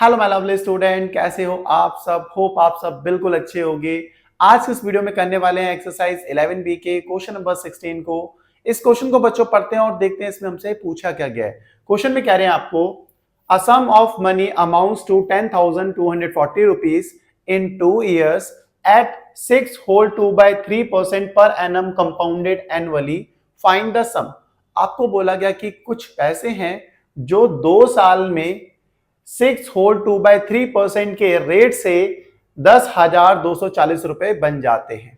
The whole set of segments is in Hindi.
हेलो माय लवली स्टूडेंट, कैसे हो आप सब। होप आप सब बिल्कुल अच्छे होंगे। आज इस वीडियो में करने वाले हैं एक्सरसाइज 11B के क्वेश्चन नंबर 16 को। इस क्वेश्चन को बच्चों पढ़ते हैं और देखते हैं इसमें हमसे पूछा क्या गया है। क्वेश्चन में कह रहे हैं आपको a sum of money amounts to 10,240 rupees in 2 years at 6 whole 2/3% per annum compounded annually. Find the sum। आपको बोला गया कि कुछ पैसे हैं जो 2 साल में 6 होल 2/3% के रेट से 10,240 रुपए बन जाते हैं।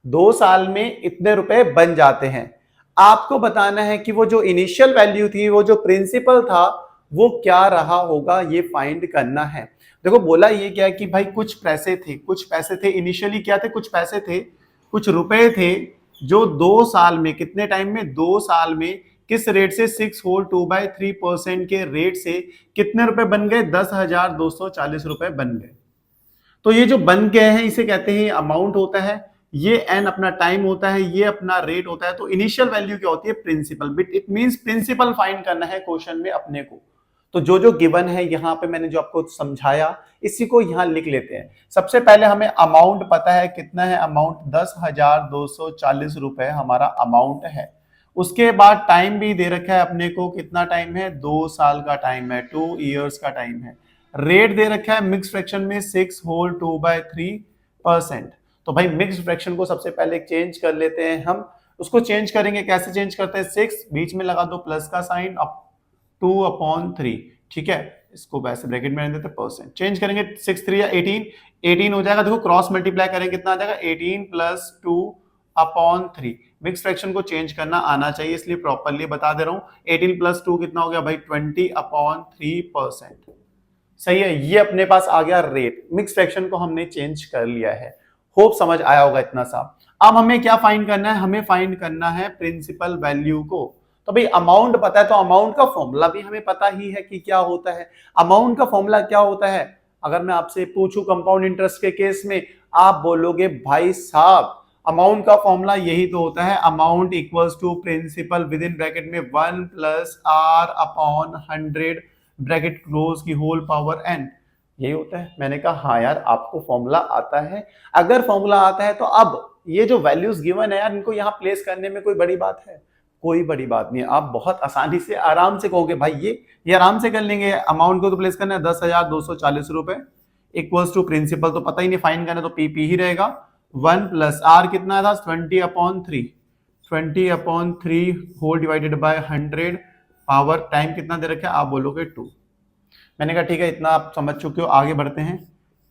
2 साल में इतने रुपए बन जाते हैं। आपको बताना है कि वो जो इनिशियल वैल्यू थी, वो जो प्रिंसिपल था, वो क्या रहा होगा, ये फाइंड करना है। देखो बोला ये क्या है कि भाई कुछ पैसे थे इनिशियली। क्या थे? कुछ पैसे थे, कुछ रुपए थे जो 2 साल में, कितने टाइम में? 2 साल में किस रेट से? 6 होल 2/3% के रेट से कितने रुपए बन गए? 10,240 रुपए बन गए। तो ये जो बन गए हैं इसे कहते हैं अमाउंट होता है, ये एन अपना टाइम होता है, ये अपना रेट होता है। तो इनिशियल वैल्यू क्या होती है? Principal. But it means principal फाइंड करना है क्वेश्चन में अपने को। तो जो जो गिवन है यहां पे मैंने जो आपको समझाया, इसी को यहां लिख लेते हैं। सबसे पहले हमें अमाउंट पता है, कितना है अमाउंट? 10,240 रुपए हमारा अमाउंट है। उसके बाद टाइम भी दे रखा है अपने को, कितना टाइम है? 2 साल का टाइम है, 2 years का टाइम है। रेट दे रखा है मिक्स फ्रैक्शन में 6 होल 2/3%। तो भाई मिक्स फ्रैक्शन को सबसे पहले चेंज कर लेते हैं हम। उसको चेंज करेंगे, कैसे चेंज करते हैं? 6 बीच में लगा दो प्लस का साइन, अब 2/3। ठीक है, इसको वैसे ब्रैकेट में रहने देते परसेंट। चेंज करेंगे 6 3 या 18, 18 हो जाएगा। देखो क्रॉस मल्टीप्लाई करेंगे कितना आ जाएगा? 18 + 2/3। मिक्स फ्रैक्शन को चेंज करना आना चाहिए, इसलिए प्रॉपर्ली बता दे रहा हूं। 18 + 2 कितना हो गया भाई? 20/3%। सही है, ये अपने पास आ गया रेट। मिक्स फ्रैक्शन को हमने चेंज कर लिया है। होप समझ आया होगा इतना सा। अब हमें क्या फाइंड करना है? हमें फाइंड करना है प्रिंसिपल वैल्यू को। तो भाई अमाउंट पता है, तो अमाउंट का फॉर्मूला भी हमें पता ही है कि क्या होता है। अमाउंट का फॉर्मूला क्या होता है? अगर मैं आपसे पूछूं कंपाउंड इंटरेस्ट के केस में, आप बोलोगे भाई साहब अमाउंट का फॉर्मूला यही तो होता है, amount equals to principal within bracket में 1 + R/100 ब्रैकेट क्लोज की होल पावर n। यही होता है। मैंने कहा हाँ यार आपको फॉर्मूला आता है। अगर फॉर्मूला आता है तो अब ये जो वैल्यूज गिवन है यार, इनको यहाँ प्लेस करने में कोई बड़ी बात है? कोई बड़ी बात नहीं है। आप बहुत आसानी से आराम से कहोगे भाई ये आराम से कर लेंगे। अमाउंट को तो प्लेस करना है 10,240 रुपए इक्वल्स टू प्रिंसिपल तो पता ही नहीं, फाइन करना तो पी ही रहेगा। 1 + R कितना था? 20/3। 20/3 whole divided by 100 power time कितना दे रखा है? आप बोलोगे 2। मैंने कहा ठीक है, इतना आप समझ चुके हो, आगे बढ़ते हैं।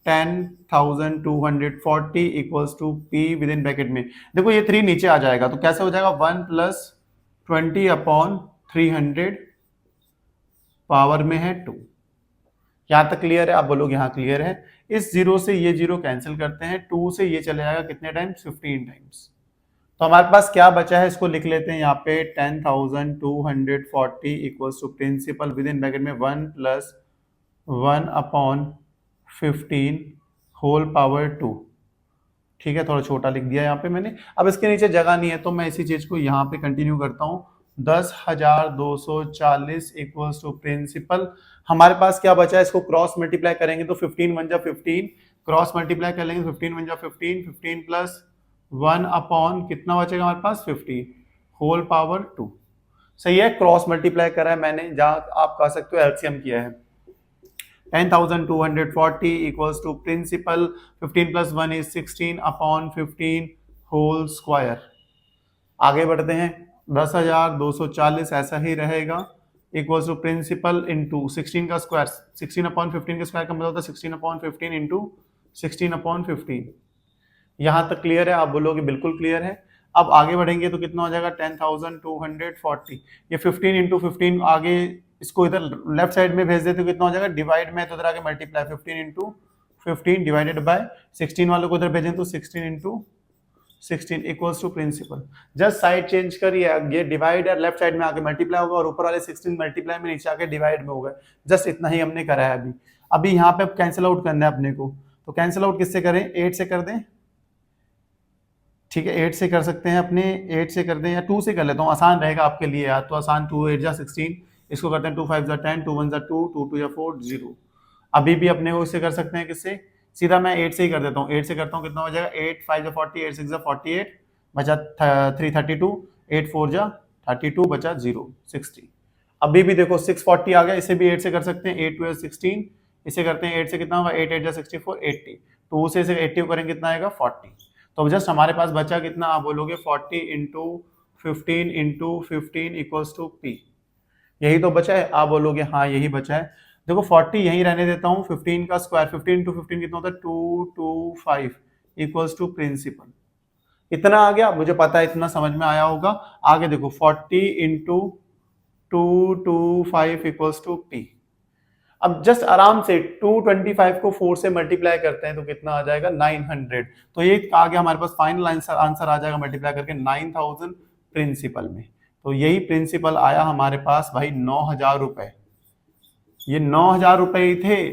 10,240 equals to P within bracket में, देखो ये 3 नीचे आ जाएगा तो कैसे हो जाएगा? 1 + 20/300 पावर में है 2। यहां तक क्लियर है? आप बोलोगे हाँ क्लियर है। इस जीरो से ये जीरो कैंसिल करते हैं, 2 से ये चले जाएगा कितने टाइम्स? 15 टाइम्स। तो हमारे पास क्या बचा है, इसको लिख लेते हैं यहाँ पे। 10,240 equals to principal within bracket में 1 + 1/15 होल पावर 2। ठीक है, थोड़ा छोटा लिख दिया यहाँ पे मैंने। अब इसके नीचे जगह नहीं है तो मैं इसी चीज को यहाँ पे कंटिन्यू करता हूँ। 10,240 इक्वल्स टू प्रिंसिपल। हमारे पास क्या बचा है? इसको क्रॉस मल्टीप्लाई करेंगे तो 15 1 जा 15, क्रॉस मल्टीप्लाई कर लेंगे 15 1 जा 15, 15 + 1/, कितना बचेगा हमारे पास? 50 होल पावर 2। सही है, क्रॉस मल्टीप्लाई करा है मैंने, जहां आप कह सकते हो एलसीएम किया है। 10,240 equals to principal 15 + 1 is 16/15 whole square. आगे बढ़ते हैं। 10,240 ऐसा ही रहेगा इक्वल्स टू प्रिंसिपल इंटू 16 का स्क्वायर। 16/15 के स्क्वायर का मतलब होता है 16/15 इंटू 16/15। यहां तक क्लियर है? आप बोलोगे बिल्कुल क्लियर है। अब आगे बढ़ेंगे तो कितना हो जाएगा? 10,240। ये 15 इंटू 15 आगे इसको इधर लेफ्ट साइड में भेज देते हो, कितना हो जाएगा? डिवाइड में तो इधर आगे मल्टीप्लाई 15 इंटू 15 डिवाइडेड बाय 16 वालों को इधर भेजें तो 16 into 16 equals to principal. Just side change करिए, ये डिवाइड है लेफ्ट साइड में आके मल्टीप्लाई होगा और ऊपर वाले 16 मल्टीप्लाई में नीचे आके डिवाइड में होगा। जस्ट इतना ही हमने करा है अभी। अभी यहाँ पे कैंसिल आउट करना है अपने को, तो कैंसिल आउट किससे करें? 8 से कर दें। ठीक है, 8 से कर सकते हैं अपने, 8 से कर दें या 2 से कर लेता हूँ, आसान रहेगा आपके लिए यार। तो आसान, 2 8 जा 16, इसको करते हैं 2 5 जा 10, 2 1 जा 2, 2 2 जा 4, 0। अभी भी अपने को इससे कर सकते हैं, किससे? सीधा मैं 8 से ही कर देता हूँ, 8 से करता हूँ, कितना हो जाएगा? 8 5 40, 8 6 48, बचा 332, 8 4 32, बचा 0 60। अभी भी देखो 640 आ गया, इसे भी 8 से कर सकते हैं, 8 2 16, इसे करते हैं 8 से, कितना होगा? 8 8 64, 80, 2 से 80 करेंगे, कितना आएगा? 40। तो जस्ट हमारे पास बचा कितना, आप बोलोगे 40 into 15 into 15 equals to P. यही तो बचा है, आप बोलोगे हाँ यही बचा है। देखो 40 यहीं रहने देता हूँ, 15 का स्क्वायर 15 इंटू 15 कितना होता है? 225 इक्वल्स टू प्रिंसिपल। इतना आ गया, मुझे पता है इतना समझ में आया होगा। आगे देखो 40 इंटू 225 इक्वल्स टू पी। अब जस्ट आराम से 225 को 4 से मल्टीप्लाई करते हैं तो कितना आ जाएगा? 900। तो ये आ गया हमारे पास फाइनल आंसर आ जाएगा मल्टीप्लाई करके 9000 प्रिंसिपल में। तो यही प्रिंसिपल आया हमारे पास भाई 9000 रुपए। ये 9000 रुपए ही थे,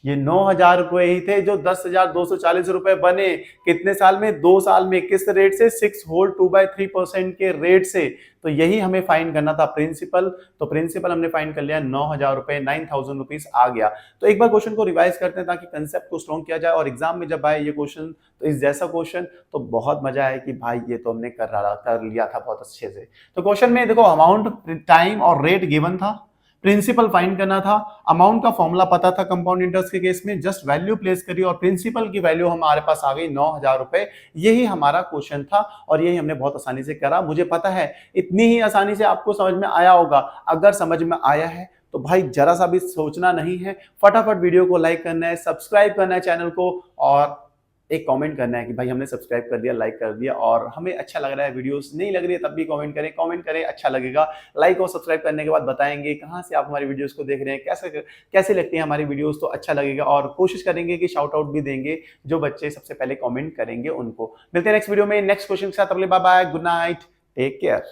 ये 9000 रुपए ही थे जो 10,240 रुपए बने। कितने साल में? 2 साल में। किस रेट से? 6 होल 2/3% के रेट से। तो यही हमें फाइंड करना था प्रिंसिपल। तो प्रिंसिपल हमने फाइंड कर लिया, 9000 रुपए, 9000 रुपीज आ गया। तो एक बार क्वेश्चन को रिवाइज करते हैं ताकि कंसेप्ट को स्ट्रॉन्ग किया जाए और एग्जाम में जब आए ये क्वेश्चन तो इस जैसा क्वेश्चन तो बहुत मजा आए कि भाई ये तो हमने कर लिया था बहुत अच्छे से। तो क्वेश्चन में देखो अमाउंट, टाइम और रेट गिवन था, प्रिंसिपल फाइंड करना था, अमाउंट का फॉर्मूला पता था कंपाउंड इंटरेस्ट के केस में, जस्ट वैल्यू प्लेस करी और प्रिंसिपल की वैल्यू हमारे पास आ गई 9000 रुपए। यही हमारा क्वेश्चन था और यही हमने बहुत आसानी से करा। मुझे पता है इतनी ही आसानी से आपको समझ में आया होगा। अगर समझ में आया है तो भाई जरा सा भी सोचना नहीं है, फटाफट वीडियो को लाइक करना है, सब्सक्राइब करना है चैनल को और एक कमेंट करना है कि भाई हमने सब्सक्राइब कर दिया, लाइक कर दिया और हमें अच्छा लग रहा है। वीडियोस नहीं लग रही है तब भी कमेंट करें, अच्छा लगेगा। लाइक और सब्सक्राइब करने के बाद बताएंगे कहाँ से आप हमारी वीडियोस को देख रहे हैं, कैसे लगती है हमारी वीडियोस, तो अच्छा लगेगा और कोशिश करेंगे कि शाउट आउट भी देंगे जो बच्चे सबसे पहले कमेंट करेंगे उनको। मिलते हैं नेक्स्ट वीडियो में नेक्स्ट क्वेश्चन के साथ। Bye bye, good night, take care.